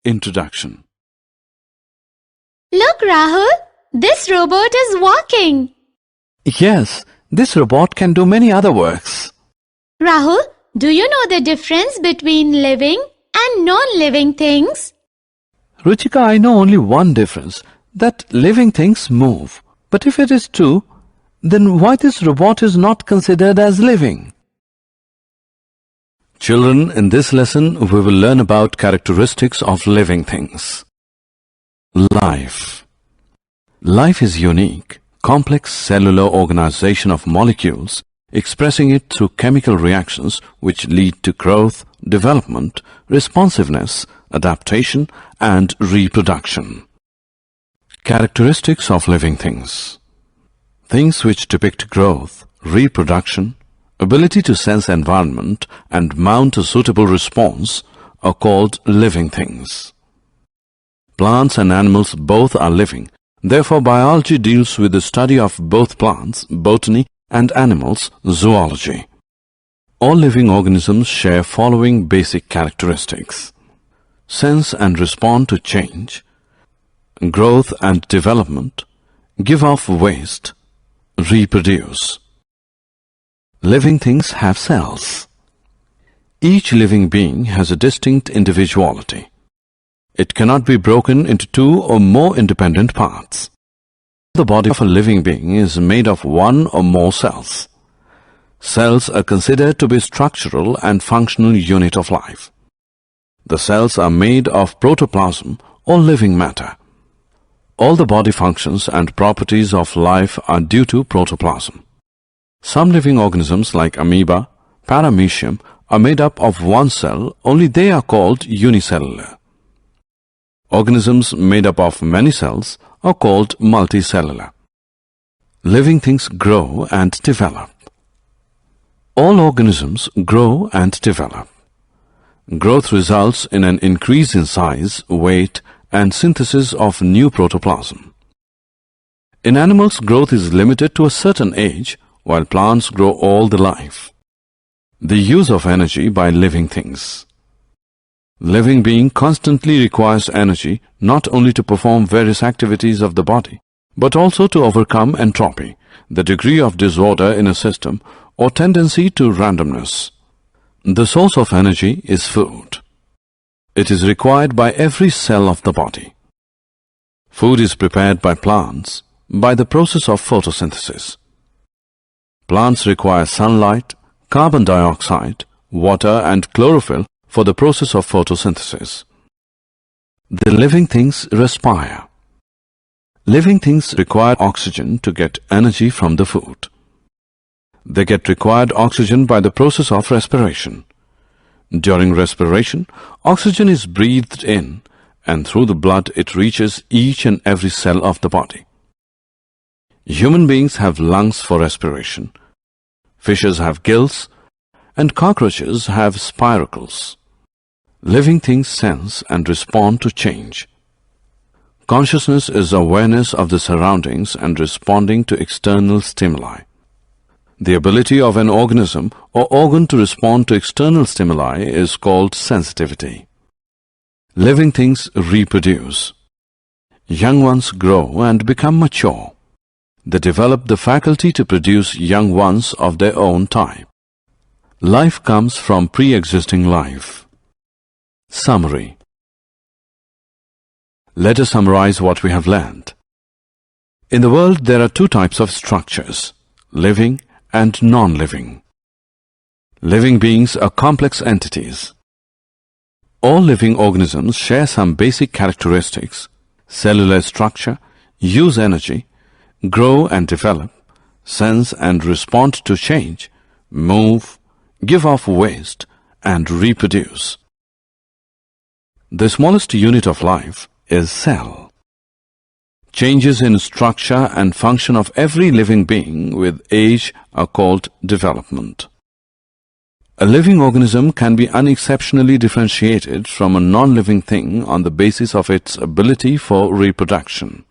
Introduction. Look, Rahul, this robot is walking. Yes, this robot can do many other works. Rahul, do you know the difference between living and non-living things? Ruchika, I know only one difference, that living things move. But if it is true, then why this robot is not considered as living? Children, in this lesson we will learn about characteristics of living things. Life. Life is unique, complex cellular organization of molecules, expressing it through chemical reactions which lead to growth, development, responsiveness, adaptation, and reproduction. Characteristics of living things. Things which depict growth, reproduction, ability to sense environment and mount a suitable response are called living things. Plants and animals both are living. Therefore, biology deals with the study of both plants, botany, and animals, zoology. All living organisms share following basic characteristics: sense and respond to change, growth and development, give off waste, reproduce. Living things have cells. Each living being has a distinct individuality. It cannot be broken into two or more independent parts. The body of a living being is made of one or more cells. Cells are considered to be structural and functional unit of life. The cells are made of protoplasm or living matter. All the body functions and properties of life are due to protoplasm. Some living organisms like amoeba, paramecium are made up of one cell, only they are called unicellular. Organisms made up of many cells are called multicellular. Living things grow and develop. All organisms grow and develop. Growth results in an increase in size, weight, and synthesis of new protoplasm. In animals, growth is limited to a certain age, while plants grow all the life. The use of energy by living things. Living being constantly requires energy not only to perform various activities of the body, but also to overcome entropy, the degree of disorder in a system or tendency to randomness. The source of energy is food. It is required by every cell of the body. Food is prepared by plants by the process of photosynthesis. Plants require sunlight, carbon dioxide, water and chlorophyll for the process of photosynthesis. The living things respire. Living things require oxygen to get energy from the food. They get required oxygen by the process of respiration. During respiration, oxygen is breathed in, and through the blood it reaches each and every cell of the body. Human beings have lungs for respiration. Fishes have gills, and cockroaches have spiracles. Living things sense and respond to change. Consciousness is awareness of the surroundings and responding to external stimuli. The ability of an organism or organ to respond to external stimuli is called sensitivity. Living things reproduce. Young ones grow and become mature. They develop the faculty to produce young ones of their own type. Life comes from pre-existing life. Summary. Let us summarize what we have learned. In the world, there are two types of structures: living and non-living. Living beings are complex entities. All living organisms share some basic characteristics: cellular structure, use energy, grow and develop, sense and respond to change, move, give off waste, and reproduce. The smallest unit of life is cell. Changes in structure and function of every living being with age are called development. A living organism can be unexceptionally differentiated from a non-living thing on the basis of its ability for reproduction.